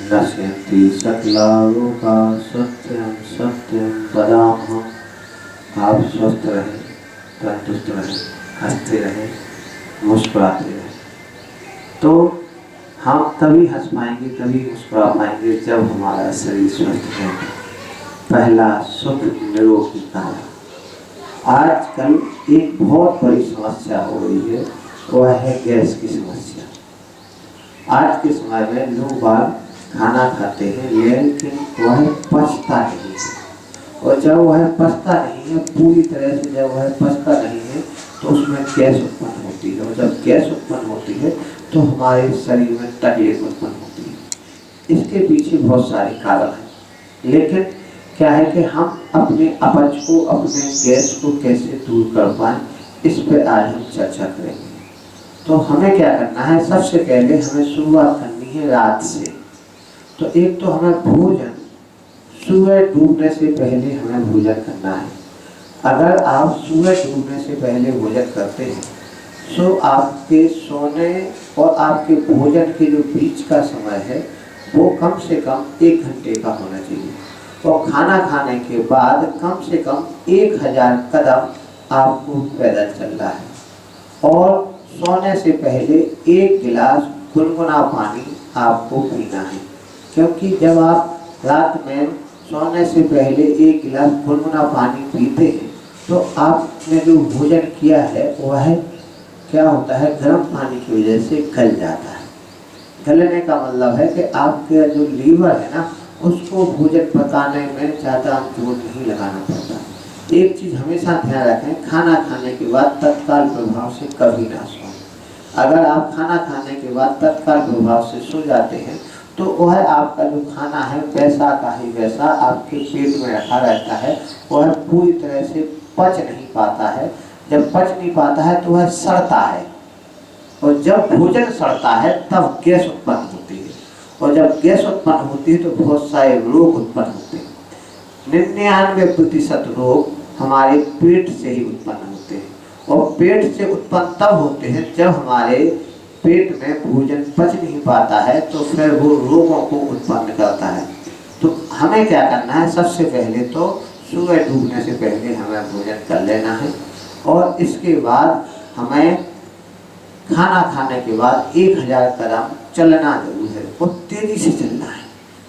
नश्यन्ति सकलालोका सत्यम सत्यम वदामहम्। आप स्वस्थ रहें, तंदुरुस्त रहें, हंसते रहें, मुस्कुराते रहें। तो हम तभी हंस पाएंगे, तभी मुस्कुरा पाएंगे जब हमारा शरीर स्वस्थ रहेगा। पहला सुख निरोगिता। आजकल एक बहुत बड़ी समस्या हो रही है, वह है गैस की समस्या। आज के समय में लोग बाग खाना खाते हैं लेकिन वह पचता नहीं है, और जब वह पचता नहीं है पूरी तरह से, जब वह पचता नहीं है तो उसमें गैस उत्पन्न होती है, और जब गैस उत्पन्न होती है तो हमारे शरीर में तकलीफ उत्पन्न होती है। इसके पीछे बहुत सारे कारण हैं, लेकिन क्या है कि हम अपने अपच को, अपने गैस को कैसे दूर कर पाएं, इस पर आज हम चर्चा करेंगे। तो हमें क्या करना है, सबसे पहले हमें शुरुआत करनी है रात से। तो एक तो हमें भोजन सूरज डूबने से पहले हमें भोजन करना है। अगर आप सूरज डूबने से पहले भोजन करते हैं तो आपके सोने और आपके भोजन के जो बीच का समय है वो कम से कम 1 घंटे का होना चाहिए, और खाना खाने के बाद कम से कम 1000 कदम आपको पैदल चलना है, और सोने से पहले 1 गिलास गुनगुना पानी आपको पीना है। क्योंकि जब आप रात में सोने से पहले 1 गिलास गुनगुना पानी पीते हैं तो आपने जो भोजन किया है वह क्या होता है, गर्म पानी की वजह से गल जाता है। गलने का मतलब है कि आपका जो लीवर है ना, उसको भोजन पकाने में ज़्यादा जोर नहीं लगाना पड़ता। एक चीज़ हमेशा ध्यान रखें, खाना खाने के बाद तत्काल प्रभाव से कभी ना सोएं। अगर आप खाना खाने के बाद तत्काल प्रभाव से सो जाते हैं तो वह आपका जो खाना है वैसा का ही वैसा आपके पेट में रखा रहता है, वह पूरी तरह से पच नहीं पाता है। जब पच नहीं पाता है तो वह सड़ता है, और जब भोजन सड़ता है तब गैस उत्पन्न होती है, और जब गैस उत्पन्न होती है तो बहुत सारे रोग उत्पन्न होते हैं। 99% रोग हमारे पेट से ही उत्पन्न होते हैं, और पेट से उत्पन्न तब होते हैं जब हमारे पेट में भोजन पच नहीं पाता है, तो फिर वो रोगों को उत्पन्न करता है। तो हमें क्या करना है, सबसे पहले तो सूरज डूबने से पहले हमें भोजन कर लेना है, और इसके बाद हमें खाना खाने के बाद 1000 कदम चलना जरूर है, और तेजी से चलना है,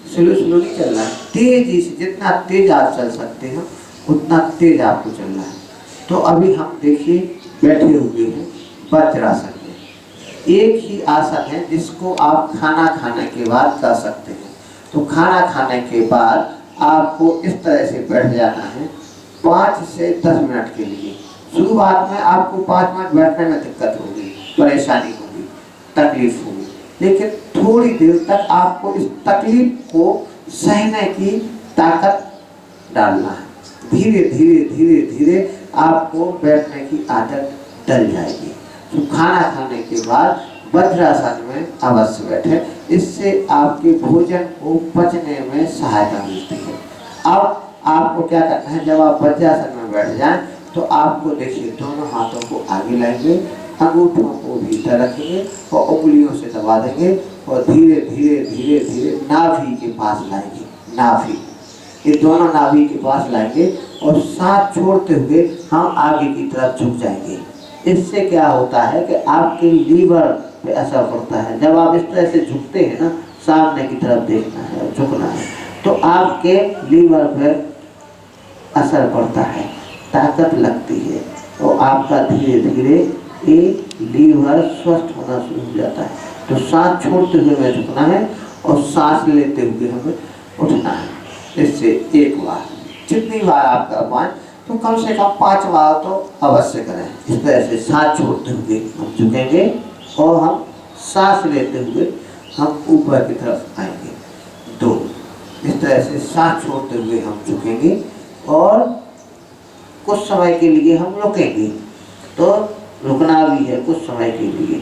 स्लो स्लो नहीं चलना है, तेजी से। जितना तेज आप चल सकते हैं उतना तेज आपको चलना है। तो अभी हम देखिए बैठे हुए हैं वज्रासन में। एक ही आसन है जिसको आप खाना खाने के बाद कर सकते हैं। तो खाना खाने के बाद आपको इस तरह से बैठ जाना है 5 से 10 मिनट के लिए। शुरुआत में आपको 5 मिनट बैठने में दिक्कत होगी, परेशानी होगी, तकलीफ होगी, लेकिन थोड़ी देर तक आपको इस तकलीफ को सहने की ताकत डालना है। धीरे धीरे धीरे धीरे आपको बैठने की आदत डल जाएगी। तो खाना खाने के बाद वज्रासन में अवश्य बैठे, इससे आपके भोजन को पचने में सहायता मिलती है। अब आपको क्या करना है, जब आप वज्रासन में बैठ जाएं तो आपको देखिए दोनों हाथों को आगे लाएंगे, अंगूठों को भीतर रखेंगे और उंगलियों से दबा देंगे, और धीरे धीरे धीरे धीरे नाभि के पास लाएंगे। नाभि, ये दोनों नाभि के पास लाएंगे और सांस छोड़ते हुए हम आगे की तरफ झुक जाएंगे। इससे क्या होता है कि आपके लीवर पे असर पड़ता है। जब आप इस तरह से झुकते हैं ना, सामने की तरफ देखना है, झुकना है, तो आपके लीवर पे असर पड़ता है, ताकत लगती है, और आपका धीरे धीरे एक लीवर स्वस्थ होना शुरू हो जाता है। तो सांस छोड़ते हुए हमें झुकना है, और सांस लेते हुए हमें उठना है। इससे एक बार, जितनी बार आप कर पाएं तो कम से कम 5 बार तो अवश्य करें। इस तरह से सांस छोड़ते हुए हम झुकेंगे, और हम सांस लेते हुए हम ऊपर की तरफ आएंगे। 2, इस तरह से सांस छोड़ते हुए हम झुकेंगे, और कुछ समय के लिए हम रुकेंगे। तो रुकना भी है कुछ समय के लिए।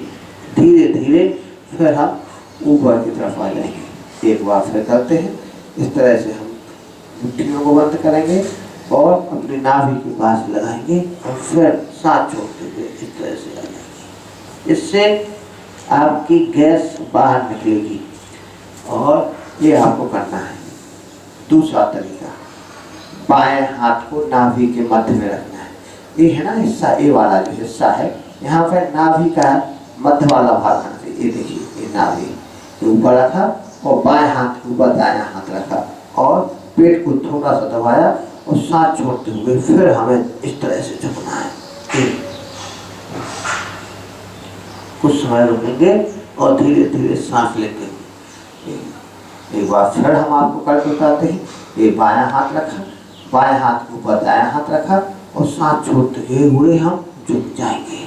धीरे धीरे फिर हम ऊपर की तरफ आ जाएंगे। एक बार फिर करते हैं। इस तरह से हम मुट्ठियों को बंद करेंगे और अपनी नाभि के पास लगाएंगे और फिर सांस छोड़ते हुए इस तरह से आ जाएंगे। इससे आपकी गैस बाहर निकलेगी। और ये आपको करना है। दूसरा तरीका, बाएं हाथ को नाभि के मध्य में रखना है। ये है ना हिस्सा, ये वाला जो हिस्सा है, यहाँ पर नाभि का मध्य वाला भाग होना चाहिए। ये देखिए, ये नाभि के ऊपर रखा और बाएं हाथ के ऊपर दायां हाथ रखा और पेट को थोड़ा सा दबाया और सांस छोड़ते हुए फिर हमें इस तरह से झुकना है। कुछ समय रुकेंगे और धीरे धीरे सांस लेंगे। एक बार फिर हम आपको करके बताते हैं। ये बायां हाथ रखा, बाएं हाथ के ऊपर दायां हाथ रखा और सांस छोड़ते हुए हम झुक जाएंगे।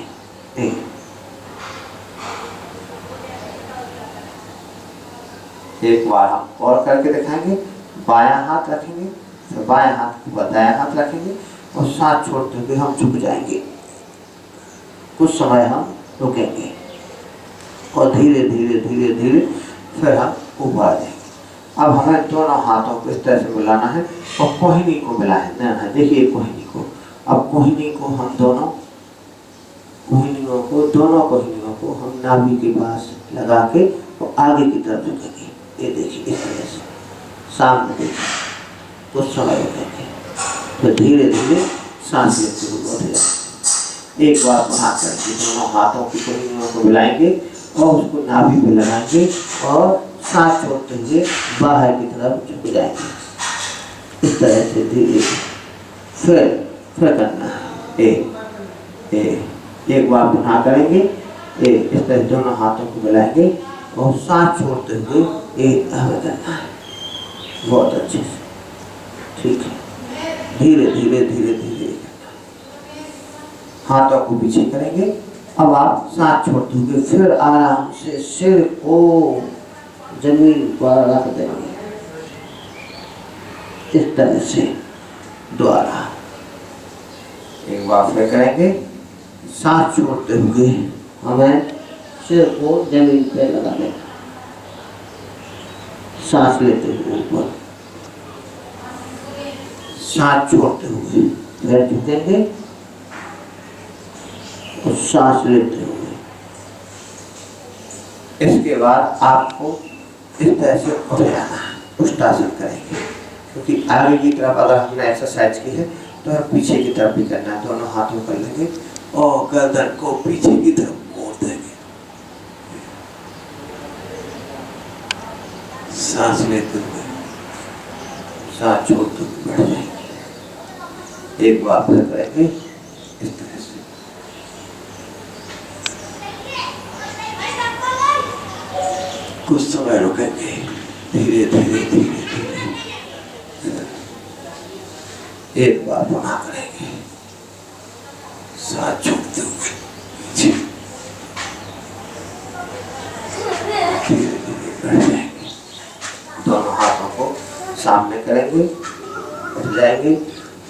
एक बार हम और करके दिखाएंगे। बायां हाथ रखेंगे, फिर बाएं हाथ के ऊपर दायां हाथ रखेंगे और सांस छोड़ते हुए हम झुक जाएंगे। कुछ समय हम रुकेंगे और धीरे धीरे धीरे धीरे फिर हम ऊपर आ जाएंगे। अब हमें दोनों हाथों को इस तरह से मिलाना है और कोहिनी को मिलाना है। देखिए कोहिनी को, अब कोहिनी को हम दोनों कोहिनियों को हम नाभि के पास लगा के और आगे की तरफ झुकेंगे। ये देखिए इस तरह से सामने देखिए। कुछ समय रुकेंगे तो धीरे धीरे सांस लेते हुए बढ़ जाएंगे। एक बार बना करके दोनों हाथों की कोहिनियों को मिलाएंगे और उसको नाभि पे लगाएंगे और सांस छोड़ते हुए बाहर की तरफ झुक जाएंगे। इस तरह से धीरे फिर करना है। एक बार पुनः करेंगे। इस तरह दोनों हाथों को मिलाएंगे और सांस छोड़ते हुए हमें करना है बहुत अच्छे से। ठीक है, धीरे धीरे धीरे धीरे हाथों को पीछे करेंगे। अब आप सांस छोड़ते हुए फिर आराम से सिर को जमीन पर रख देंगे। इस तरह से दोबारा एक बार फिर करेंगे। सांस छोड़ते हुए हमें सिर को जमीन पर लगा देना। सांस लेते हुए ऊपर, सांस छोड़ते हुए फिर झुकेंगे और सांस लेते हुए। इसके बाद आपको इस तरह से उठ जाना है, उष्टासन करेंगे। क्योंकि आगे की तरफ अगर हमने एक्सरसाइज की है तो हम पीछे की तरफ भी करना है। दोनों हाथों कर लेंगे और गर्दन को पीछे की तरफ मोड़ देंगे। सांस लेते हुए सांस छोड़ते हुए बैठ जाएंगे। एक बार फिर करेंगे इस तरह से। कुछ समय रुकेंगे, धीरे धीरे धीरे धीरे एक बार बना करेंगे। सांस छोड़ते हुए धीरे धीरे बैठ जाएंगे। दोनों हाथों को सामने करेंगे, बैठ जाएंगे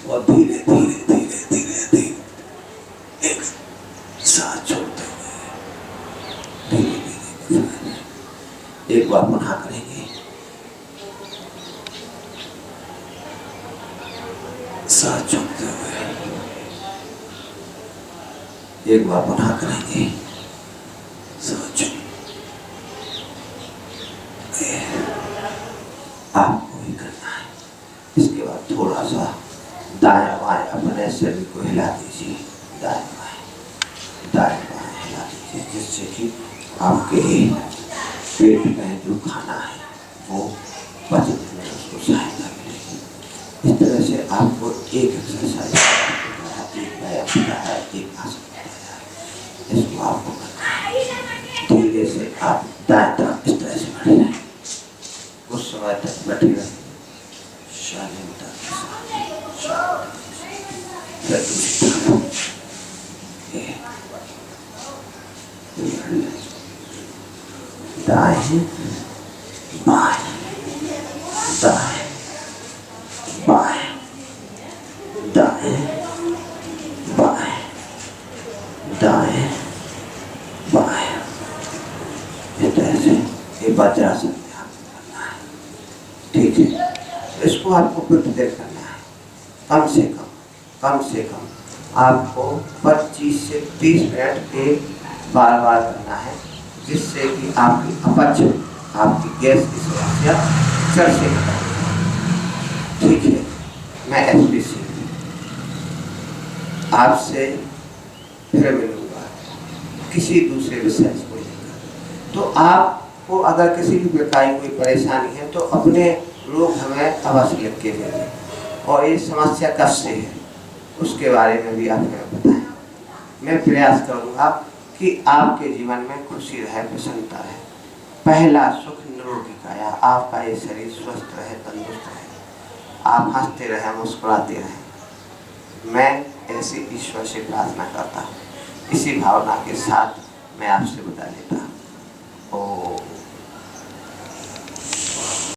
और धीरे धीरे धीरे धीरे धीरे एक सांस छोड़ते हुए धीरे धीरे एक बार पुनः करेंगे। सांस छोड़ते हुए एक बार पुनः करेंगे। सांस आपको ही करना है। इसके बाद थोड़ा सा दाएं बाएं अपने शरीर को हिला दीजिए। दाएं बाएं हिला दीजिए, जिससे कि आपके पेट में जो खाना है वो पचने में उसको सहायता मिलेगी। इस तरह से आपको एक एक्सरसाइज, एक व्यायाम बताया, एक आसन बताया। इसको आपको धीरे से आप दाएं तरफ इस तरह से बैठ जाए। कुछ समय तक बैठे रहे, शांति दाएं बाएं दाएं बाएं दाएं बाएं दाएं बाएं, इस तरह से ये वज्रासन में आपको करना है, ठीक है। इसको आपको कुछ देर करना है, कम से कम आपको 25 से 30 मिनट एक बार बार करना है, जिससे कि आपकी अपच, आपकी गैस की समस्या जड़ से खत्म, ठीक है। मैं एसपीसी आपसे फिर मिलूंगा किसी दूसरे विषय को लेकर। तो आपको अगर किसी भी प्रकार की कोई परेशानी है तो अपने लोग हमें अवश्य लिख के भेजें, और ये समस्या कब से है उसके बारे में भी आप हमें बताएं। मैं प्रयास करूँगा कि आपके जीवन में खुशी रहे, प्रसन्नता रहे। पहला सुख निरोगी काया, आपका ये शरीर स्वस्थ रहे, तंदुरुस्त रहे, आप हंसते रहे, मुस्कुराते रहे। मैं ऐसी ईश्वर से प्रार्थना करता हूँ। इसी भावना के साथ मैं आपसे विदा लेता हूँ। ओम।